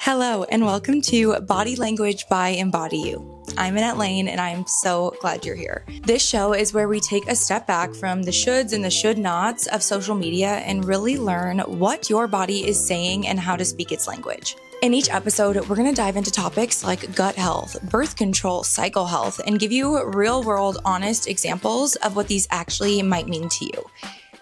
Hello, and welcome to Body Language by EmbodyYou. I'm Annette Lahn, and I'm so glad you're here. This show is where we take a step back from the shoulds and the should nots of social media and really learn what your body is saying and how to speak its language. In each episode, we're going to dive into topics like gut health, birth control, cycle health, and give you real-world, honest examples of what these actually might mean to you.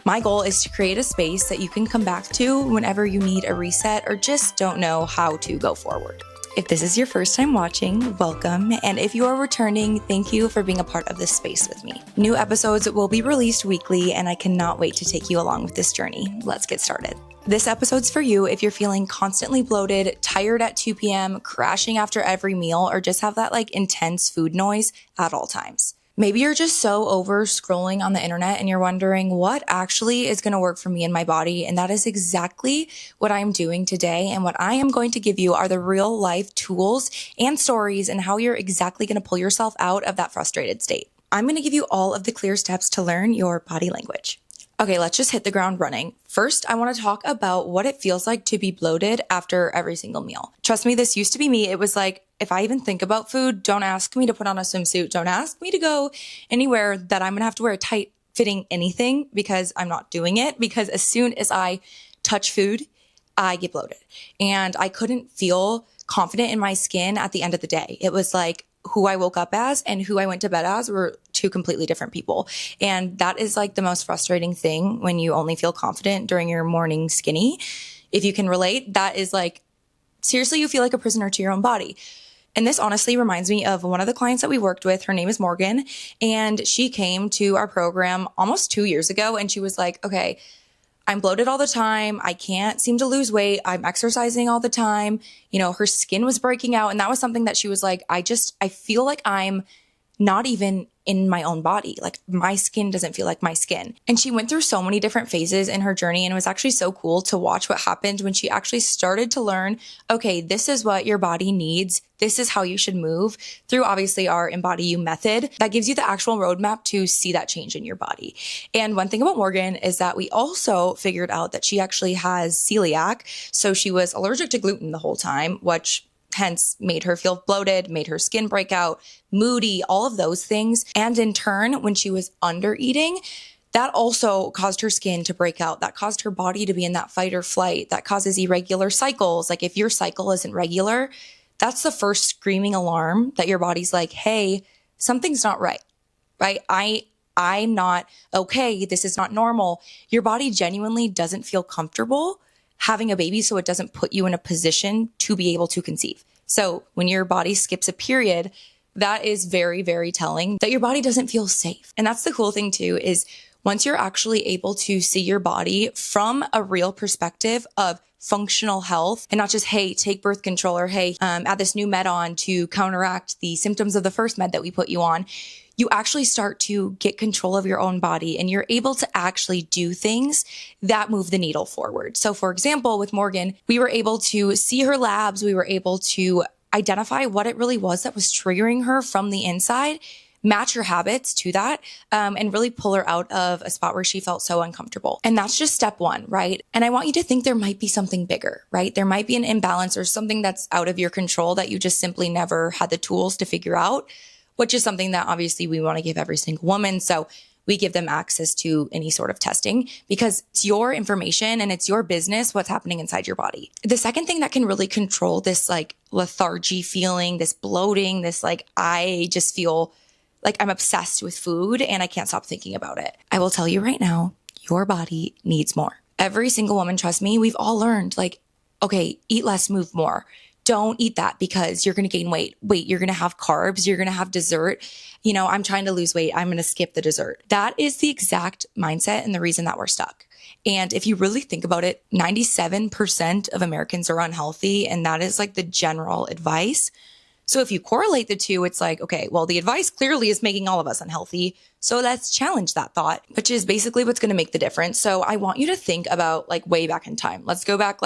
My goal is to create a space that you can come back to whenever you need a reset or just don't know how to go forward. If this is your first time watching, welcome. And if you are returning, thank you for being a part of this space with me. New episodes will be released weekly, and I cannot wait to take you along with this journey. Let's get started. This episode's for you if you're feeling constantly bloated, tired at 2 p.m., crashing after every meal, or just have that intense food noise at all times. Maybe you're just so over scrolling on the internet and you're wondering what actually is going to work for me and my body. And that is exactly what I'm doing today. And what I am going to give you are the real life tools and stories and how you're exactly going to pull yourself out of that frustrated state. I'm going to give you all of the clear steps to learn your body language. Okay, let's just hit the ground running. First, I want to talk about what it feels like to be bloated after every single meal. Trust me, this used to be me. It was like, if I even think about food, don't ask me to put on a swimsuit. Don't ask me to go anywhere that I'm going to have to wear a tight fitting anything because I'm not doing it. Because as soon as I touch food, I get bloated. And I couldn't feel confident in my skin at the end of the day. It was like who I woke up as and who I went to bed as were two completely different people. And that is the most frustrating thing when you only feel confident during your morning skinny. If you can relate, that is seriously, you feel like a prisoner to your own body. And this honestly reminds me of one of the clients that we worked with. Her name is Morgan, and she came to our program almost 2 years ago. And she was like, okay, I'm bloated all the time. I can't seem to lose weight. I'm exercising all the time. Her skin was breaking out. And that was something that she was like, I feel like I'm not even in my own body. My skin doesn't feel like my skin. And she went through so many different phases in her journey. And it was actually so cool to watch what happened when she actually started to learn, okay, this is what your body needs. This is how you should move through obviously our EmbodyYou method that gives you the actual roadmap to see that change in your body. And one thing about Morgan is that we also figured out that she actually has celiac. So she was allergic to gluten the whole time, which hence made her feel bloated, made her skin break out, moody, all of those things. And in turn, when she was under eating, that also caused her skin to break out. That caused her body to be in that fight or flight. That causes irregular cycles. If your cycle isn't regular, that's the first screaming alarm that your body's like, hey, something's not right? I'm not okay. This is not normal. Your body genuinely doesn't feel comfortable having a baby, so it doesn't put you in a position to be able to conceive. So when your body skips a period, that is very, very telling that your body doesn't feel safe. And that's the cool thing too, is once you're actually able to see your body from a real perspective of functional health and not just, hey, take birth control or hey, add this new med on to counteract the symptoms of the first med that we put you on, you actually start to get control of your own body and you're able to actually do things that move the needle forward. So for example, with Morgan, we were able to see her labs. We were able to identify what it really was that was triggering her from the inside, match her habits to that, and really pull her out of a spot where she felt so uncomfortable. And that's just step one, right? And I want you to think there might be something bigger, right? There might be an imbalance or something that's out of your control that you just simply never had the tools to figure out, which is something that obviously we want to give every single woman. So we give them access to any sort of testing because it's your information and it's your business what's happening inside your body. The second thing that can really control this lethargy feeling, this bloating, this I just feel like I'm obsessed with food and I can't stop thinking about it. I will tell you right now, your body needs more. Every single woman, trust me, we've all learned okay, eat less, move more. Don't eat that because you're going to gain weight. Wait, you're going to have carbs. You're going to have dessert. I'm trying to lose weight. I'm going to skip the dessert. That is the exact mindset and the reason that we're stuck. And if you really think about it, 97% of Americans are unhealthy. And that is the general advice. So if you correlate the two, it's okay, well, the advice clearly is making all of us unhealthy. So let's challenge that thought, which is basically what's going to make the difference. So I want you to think about way back in time. Let's go back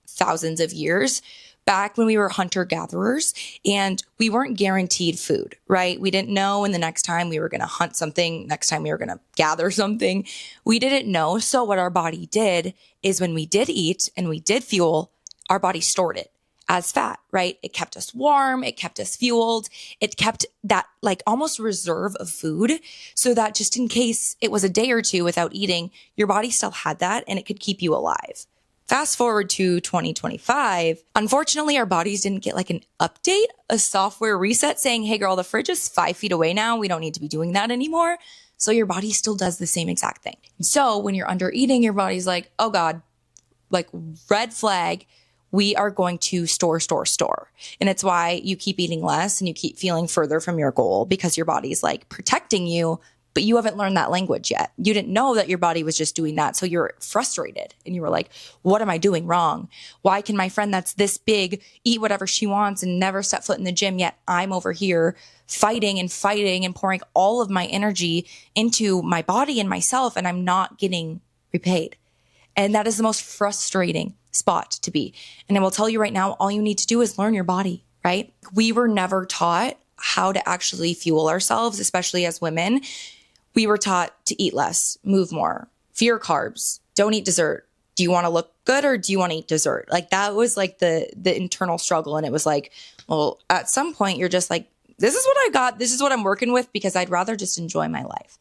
thousands of years. Back when we were hunter-gatherers and we weren't guaranteed food, right? We didn't know when the next time we were going to hunt something, next time we were going to gather something. We didn't know. So what our body did is when we did eat and we did fuel, our body stored it as fat, right? It kept us warm. It kept us fueled. It kept that like almost reserve of food so that just in case it was a day or two without eating, your body still had that and it could keep you alive. Fast forward to 2025. Unfortunately, our bodies didn't get like an update, a software reset saying, hey girl, the fridge is 5 feet away now. We don't need to be doing that anymore. So your body still does the same exact thing. And so when you're under eating, your body's like, oh God, like red flag. We are going to store. And it's why you keep eating less and you keep feeling further from your goal because your body's like protecting you, but you haven't learned that language yet. You didn't know that your body was just doing that. So you're frustrated and you were like, what am I doing wrong? Why can my friend that's this big eat whatever she wants and never step foot in the gym, yet I'm over here fighting and pouring all of my energy into my body and myself and I'm not getting repaid. And that is the most frustrating spot to be. And I will tell you right now, all you need to do is learn your body, right? We were never taught how to actually fuel ourselves, especially as women. We were taught to eat less, move more, fear carbs, don't eat dessert. Do you want to look good or do you want to eat dessert? Like that was like the internal struggle. And it was like, well, at some point you're just like, this is what I got. This is what I'm working with because I'd rather just enjoy my life.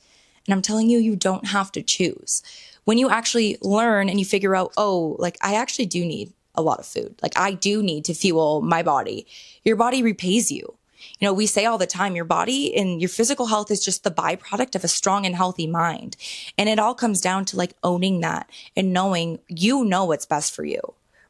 And I'm telling you, you don't have to choose. When you actually learn and you figure out, oh, like I actually do need a lot of food. Like I do need to fuel my body. Your body repays you. You know, we say all the time, your body and your physical health is just the byproduct of a strong and healthy mind. And it all comes down to like owning that and knowing you know what's best for you,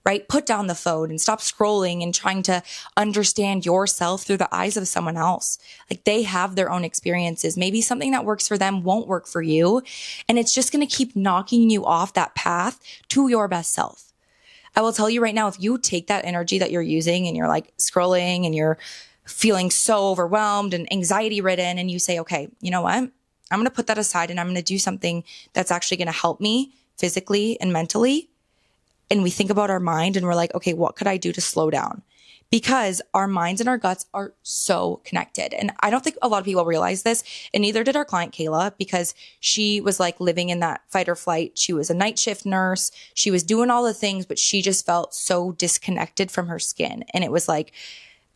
right? Put down the phone and stop scrolling and trying to understand yourself through the eyes of someone else. Like they have their own experiences. Maybe something that works for them won't work for you. And it's just going to keep knocking you off that path to your best self. I will tell you right now, if you take that energy that you're using and you're like scrolling and you're feeling so overwhelmed and anxiety ridden and you say, okay, you know what? I'm going to put that aside and I'm going to do something that's actually going to help me physically and mentally. And we think about our mind and we're like, okay, what could I do to slow down? Because our minds and our guts are so connected. And I don't think a lot of people realize this. And neither did our client, Kayla, because she was like living in that fight or flight. She was a night shift nurse. She was doing all the things, but she just felt so disconnected from her skin. And it was like,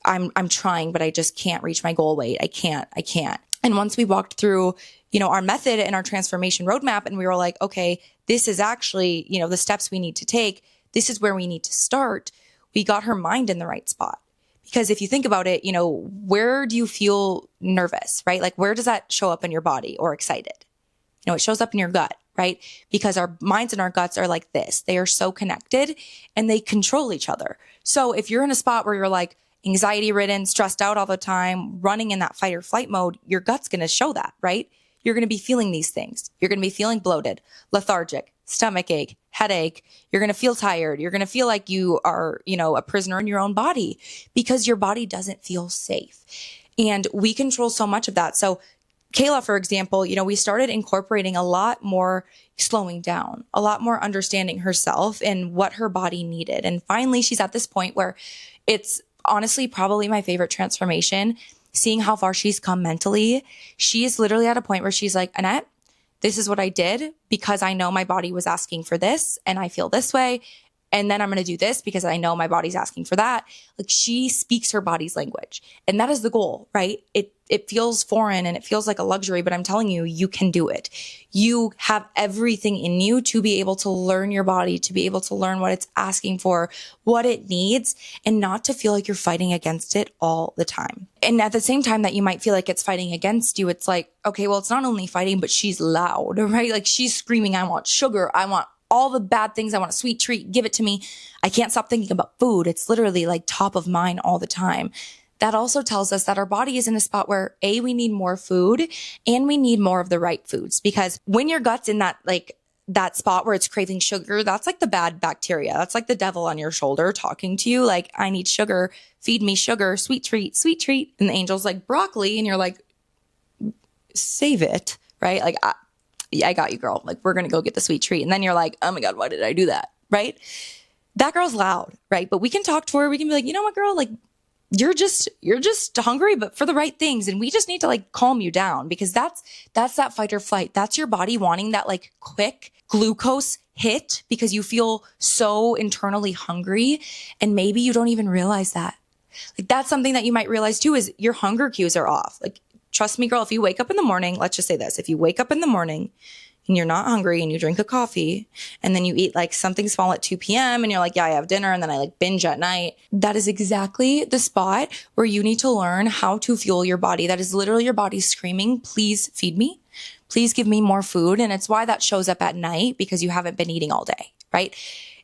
I'm trying, but I just can't reach my goal weight. I can't. And once we walked through, you know, our method and our transformation roadmap, and we were like, okay, this is actually, you know, the steps we need to take. This is where we need to start. We got her mind in the right spot. Because if you think about it, you know, where do you feel nervous, right? Like where does that show up in your body or excited? You know, it shows up in your gut, right? Because our minds and our guts are like this. They are so connected and they control each other. So if you're in a spot where you're like, anxiety ridden, stressed out all the time, running in that fight or flight mode, your gut's going to show that, right? You're going to be feeling these things. You're going to be feeling bloated, lethargic, stomach ache, headache. You're going to feel tired. You're going to feel like you are, you know, a prisoner in your own body because your body doesn't feel safe. And we control so much of that. So Kayla, for example, you know, we started incorporating a lot more slowing down, a lot more understanding herself and what her body needed. And finally, she's at this point where it's honestly probably my favorite transformation, seeing how far she's come mentally. She is literally at a point where she's like, Annette, this is what I did because I know my body was asking for this and I feel this way. And then I'm going to do this because I know my body's asking for that. Like she speaks her body's language. And that is the goal, right? It feels foreign and it feels like a luxury, but I'm telling you, you can do it. You have everything in you to be able to learn your body, to be able to learn what it's asking for, what it needs, and not to feel like you're fighting against it all the time. And at the same time that you might feel like it's fighting against you, it's like, okay, well, it's not only fighting, but she's loud, right? Like she's screaming, I want sugar. I want all the bad things. I want a sweet treat. Give it to me. I can't stop thinking about food. It's literally like top of mind all the time. That also tells us that our body is in a spot where A, we need more food and we need more of the right foods. Because when your gut's in that spot where it's craving sugar, that's like the bad bacteria. That's like the devil on your shoulder talking to you. Like, I need sugar. Feed me sugar. Sweet treat, sweet treat. And the angel's like broccoli. And you're like, save it. Right? Like, yeah, I got you, girl. Like, we're going to go get the sweet treat. And then you're like, oh my God, why did I do that? Right? That girl's loud, right? But we can talk to her. We can be like, you know what, girl? Like, you're just hungry, but for the right things. And we just need to like calm you down because that's that fight or flight. That's your body wanting that like quick glucose hit because you feel so internally hungry, and maybe you don't even realize that. Like, that's something that you might realize too, is your hunger cues are off. Like, trust me, girl, if you wake up in the morning, let's just say this, if you wake up in the morning and you're not hungry and you drink a coffee and then you eat like something small at 2 p.m. and you're like, yeah, I have dinner and then I like binge at night. That is exactly the spot where you need to learn how to fuel your body. That is literally your body screaming, please feed me. Please give me more food. And it's why that shows up at night, because you haven't been eating all day, right?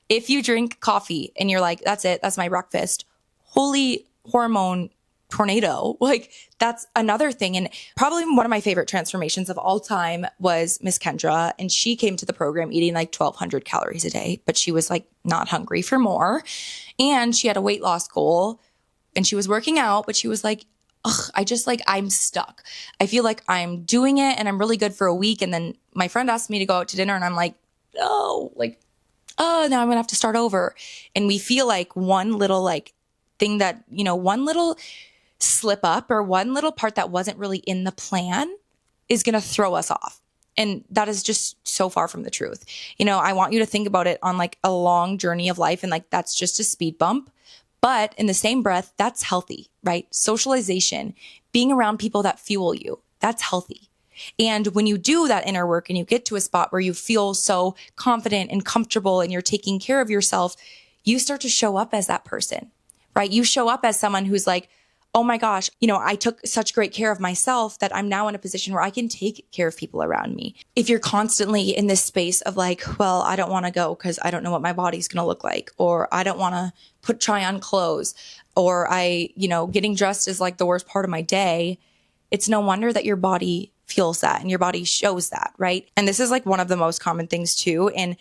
If you drink coffee and you're like, that's it, that's my breakfast, holy hormone tornado. Like, that's another thing. And probably one of my favorite transformations of all time was Miss Kendra. And she came to the program eating like 1,200 calories a day, but she was like not hungry for more. And she had a weight loss goal and she was working out, but she was like, ugh, I'm stuck. I feel like I'm doing it and I'm really good for a week. And then my friend asked me to go out to dinner and I'm like, no, like, oh, now I'm gonna have to start over. And we feel like one little like thing that, one little slip up or one little part that wasn't really in the plan is going to throw us off. And that is just so far from the truth. I want you to think about it on like a long journey of life. And like, that's just a speed bump. But in the same breath, that's healthy, right? Socialization, being around people that fuel you, that's healthy. And when you do that inner work and you get to a spot where you feel so confident and comfortable and you're taking care of yourself, you start to show up as that person, right? You show up as someone who's like, oh my gosh, I took such great care of myself that I'm now in a position where I can take care of people around me. If you're constantly in this space of like, well, I don't want to go because I don't know what my body's going to look like, or I don't want to try on clothes, or getting dressed is like the worst part of my day. It's no wonder that your body feels that and your body shows that, right? And this is like one of the most common things too. And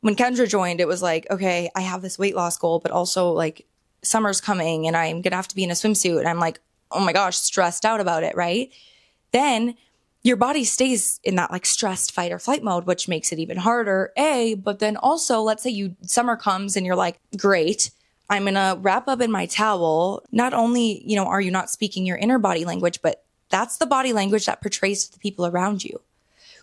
when Kendra joined, it was like, okay, I have this weight loss goal, but also like summer's coming and I'm going to have to be in a swimsuit. And I'm like, oh my gosh, stressed out about it, right? Then your body stays in that like stressed fight or flight mode, which makes it even harder, but then also let's say summer comes and you're like, great, I'm going to wrap up in my towel. Not only, are you not speaking your inner body language, but that's the body language that portrays to the people around you,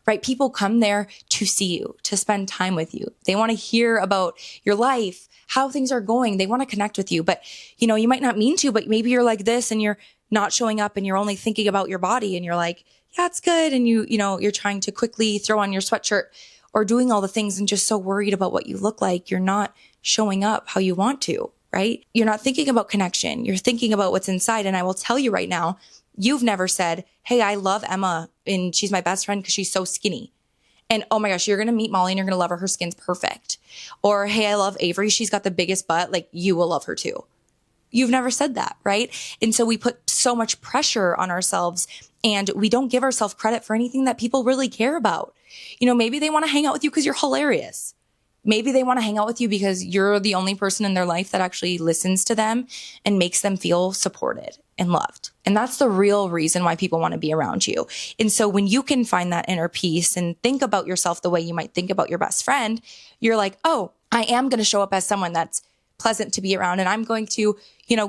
right? People come there to see you, to spend time with you. They want to hear about your life, how things are going. They want to connect with you, but you might not mean to, but maybe you're like this and you're not showing up and you're only thinking about your body and you're like, yeah, it's good. And you're trying to quickly throw on your sweatshirt or doing all the things and just so worried about what you look like. You're not showing up how you want to, right? You're not thinking about connection. You're thinking about what's inside. And I will tell you right now, you've never said, hey, I love Emma and she's my best friend because she's so skinny. And oh my gosh, you're going to meet Molly and you're going to love her. Her skin's perfect. Or, hey, I love Avery. She's got the biggest butt. Like, you will love her too. You've never said that, right? And so we put so much pressure on ourselves and we don't give ourselves credit for anything that people really care about. Maybe they want to hang out with you because you're hilarious. Maybe they want to hang out with you because you're the only person in their life that actually listens to them and makes them feel supported and loved. And that's the real reason why people want to be around you. And so when you can find that inner peace and think about yourself the way you might think about your best friend, you're like, oh, I am going to show up as someone that's pleasant to be around. And I'm going to,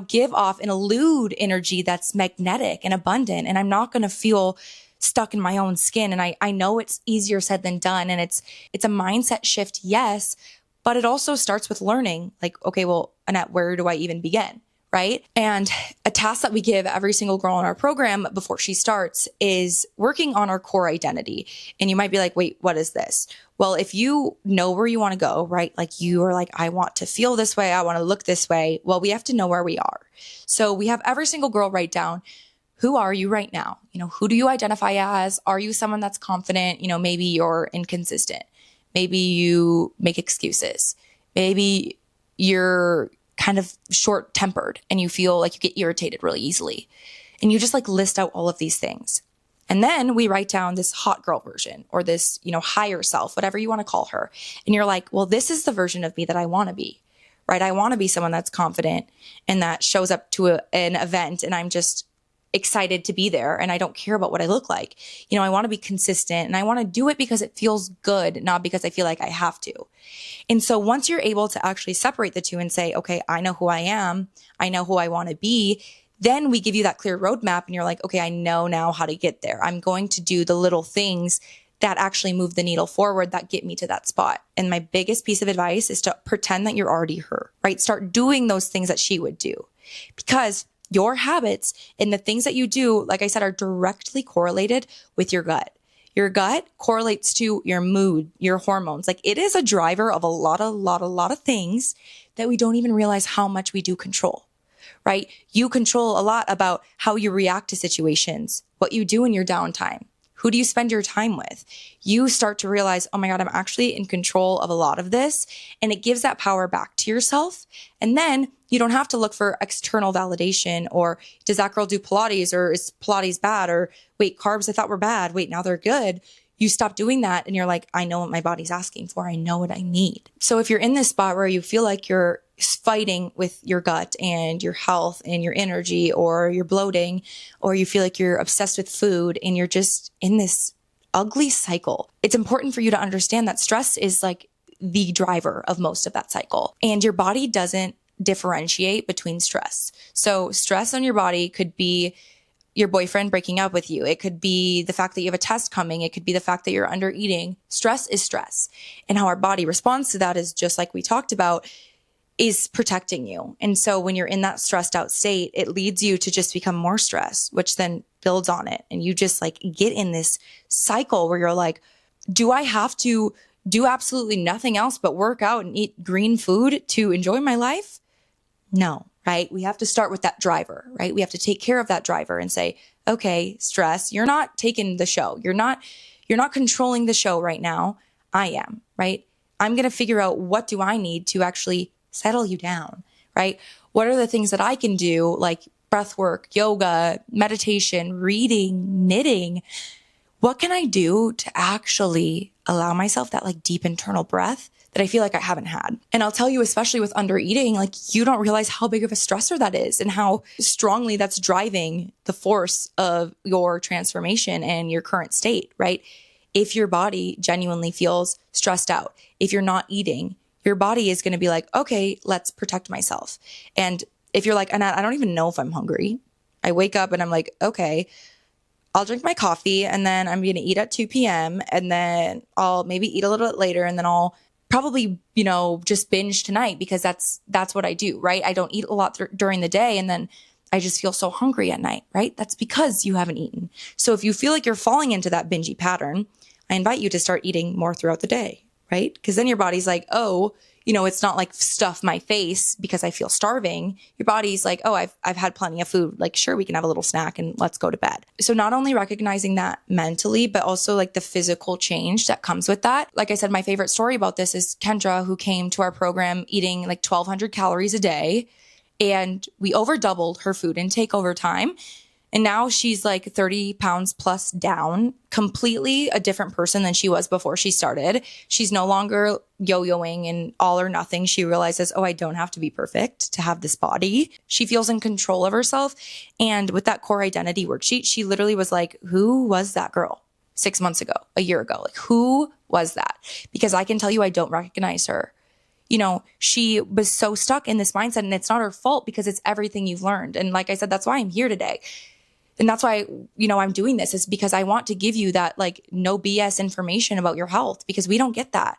give off an elude energy that's magnetic and abundant. And I'm not going to feel stuck in my own skin. And I know it's easier said than done. And it's a mindset shift, yes, but it also starts with learning like, okay, well, Annette, where do I even begin? Right? And a task that we give every single girl in our program before she starts is working on our core identity. And you might be like, wait, what is this? Well, if you know where you want to go, right? Like you are like, I want to feel this way. I want to look this way. Well, we have to know where we are. So we have every single girl write down, who are you right now? Who do you identify as? Are you someone that's confident? Maybe you're inconsistent. Maybe you make excuses. Maybe you're kind of short tempered and you feel like you get irritated really easily. And you just like list out all of these things. And then we write down this hot girl version or this, higher self, whatever you want to call her. And you're like, well, this is the version of me that I want to be, right? I want to be someone that's confident and that shows up to an event and I'm just excited to be there and I don't care about what I look like. I want to be consistent and I want to do it because it feels good, not because I feel like I have to. And so once you're able to actually separate the two and say, okay, I know who I am, I know who I want to be, then we give you that clear roadmap and you're like, okay, I know now how to get there. I'm going to do the little things that actually move the needle forward, that get me to that spot. And my biggest piece of advice is to pretend that you're already her, right? Start doing those things that she would do, because your habits and the things that you do, like I said, are directly correlated with your gut. Your gut correlates to your mood, your hormones. Like, it is a driver of a lot of things that we don't even realize how much we do control, right? You control a lot about how you react to situations, what you do in your downtime. Who do you spend your time with? You start to realize, oh my God, I'm actually in control of a lot of this. And it gives that power back to yourself. And then you don't have to look for external validation, or does that girl do Pilates, or is Pilates bad? Or wait, carbs I thought were bad. Wait, now they're good. You stop doing that and you're like, I know what my body's asking for. I know what I need. So if you're in this spot where you feel like you're fighting with your gut and your health and your energy, or you're bloating, or you feel like you're obsessed with food and you're just in this ugly cycle, it's important for you to understand that stress is like the driver of most of that cycle. And your body doesn't differentiate between stress. So stress on your body could be your boyfriend breaking up with you. It could be the fact that you have a test coming. It could be the fact that you're under eating. Stress is stress. And how our body responds to that is, just like we talked about, is protecting you. And so when you're in that stressed out state, it leads you to just become more stressed, which then builds on it. And you just like get in this cycle where you're like, do I have to do absolutely nothing else but work out and eat green food to enjoy my life? No, right? We have to start with that driver, right? We have to take care of that driver and say, okay, stress, you're not taking the show. You're not controlling the show right now. I am, right? I'm going to figure out, what do I need to actually settle you down, right? What are the things that I can do, like breath work, yoga, meditation, reading, knitting? What can I do to actually allow myself that like deep internal breath that I feel like I haven't had? And I'll tell you, especially with under eating, like, you don't realize how big of a stressor that is and how strongly that's driving the force of your transformation and your current state, right? If your body genuinely feels stressed out, if you're not eating, your body is going to be like, okay, let's protect myself. And if you're like, Annette, I don't even know if I'm hungry. I wake up and I'm like, okay, I'll drink my coffee and then I'm going to eat at 2 p.m. and then I'll maybe eat a little bit later and then I'll probably, just binge tonight because that's what I do, right? I don't eat a lot during the day and then I just feel so hungry at night, right? That's because you haven't eaten. So if you feel like you're falling into that bingey pattern, I invite you to start eating more throughout the day, right? Because then your body's like, oh, it's not like stuff my face because I feel starving. Your body's like, oh, I've had plenty of food. Like, sure, we can have a little snack and let's go to bed. So not only recognizing that mentally, but also like the physical change that comes with that. Like I said, my favorite story about this is Kendra, who came to our program eating like 1,200 calories a day. And we over doubled her food intake over time. And now she's like 30 pounds plus down, completely a different person than she was before she started. She's no longer yo-yoing and all or nothing. She realizes, oh, I don't have to be perfect to have this body. She feels in control of herself. And with that core identity worksheet, she literally was like, who was that girl 6 months ago, a year ago? Like, who was that? Because I can tell you, I don't recognize her. She was so stuck in this mindset, and it's not her fault because it's everything you've learned. And like I said, that's why I'm here today. And that's why, I'm doing this, is because I want to give you that like no BS information about your health, because we don't get that.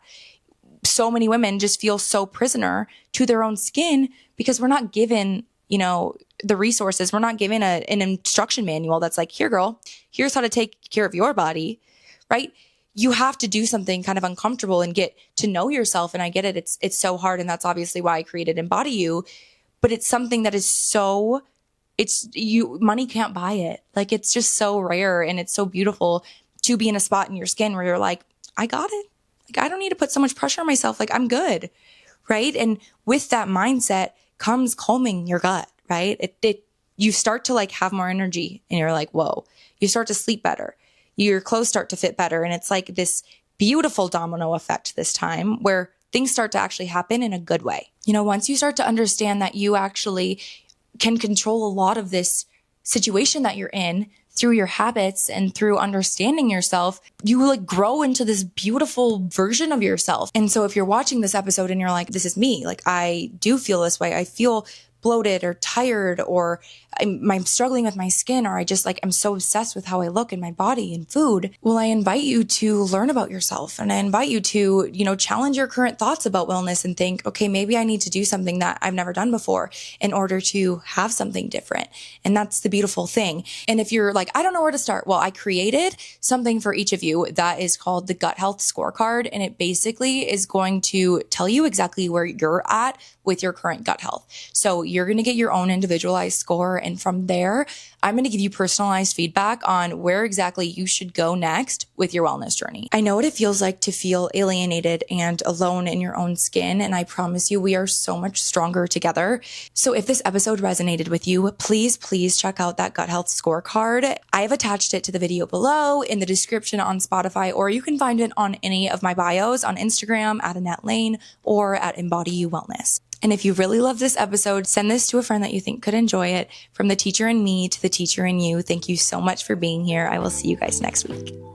So many women just feel so prisoner to their own skin because we're not given, the resources. We're not given an instruction manual that's like, here, girl, here's how to take care of your body, right? You have to do something kind of uncomfortable and get to know yourself. And I get it. It's so hard. And that's obviously why I created EmbodyYou, but it's something that is so, money can't buy it. Like, it's just so rare. And it's so beautiful to be in a spot in your skin where you're like, I got it. Like, I don't need to put so much pressure on myself. Like, I'm good. Right. And with that mindset comes calming your gut, right? You start to like have more energy and you're like, whoa, you start to sleep better. Your clothes start to fit better. And it's like this beautiful domino effect this time where things start to actually happen in a good way. Once you start to understand that you actually can control a lot of this situation that you're in through your habits and through understanding yourself, you like grow into this beautiful version of yourself. And so if you're watching this episode and you're like, this is me, like I do feel this way, I feel bloated or tired, or I'm struggling with my skin, or I just I'm so obsessed with how I look in my body and food, well, I invite you to learn about yourself, and I invite you to, challenge your current thoughts about wellness and think, okay, maybe I need to do something that I've never done before in order to have something different. And that's the beautiful thing. And if you're like, I don't know where to start, well, I created something for each of you that is called the Gut Health Scorecard. And it basically is going to tell you exactly where you're at with your current gut health. So you're going to get your own individualized score. And from there, I'm going to give you personalized feedback on where exactly you should go next with your wellness journey. I know what it feels like to feel alienated and alone in your own skin. And I promise you, we are so much stronger together. So if this episode resonated with you, please check out that Gut Health Scorecard. I have attached it to the video below, in the description on Spotify, or you can find it on any of my bios on Instagram at Annette Lahn or at EmbodyYou Wellness. And if you really love this episode, send this to a friend that you think could enjoy it. From the teacher in me to the teacher in you, thank you so much for being here. I will see you guys next week.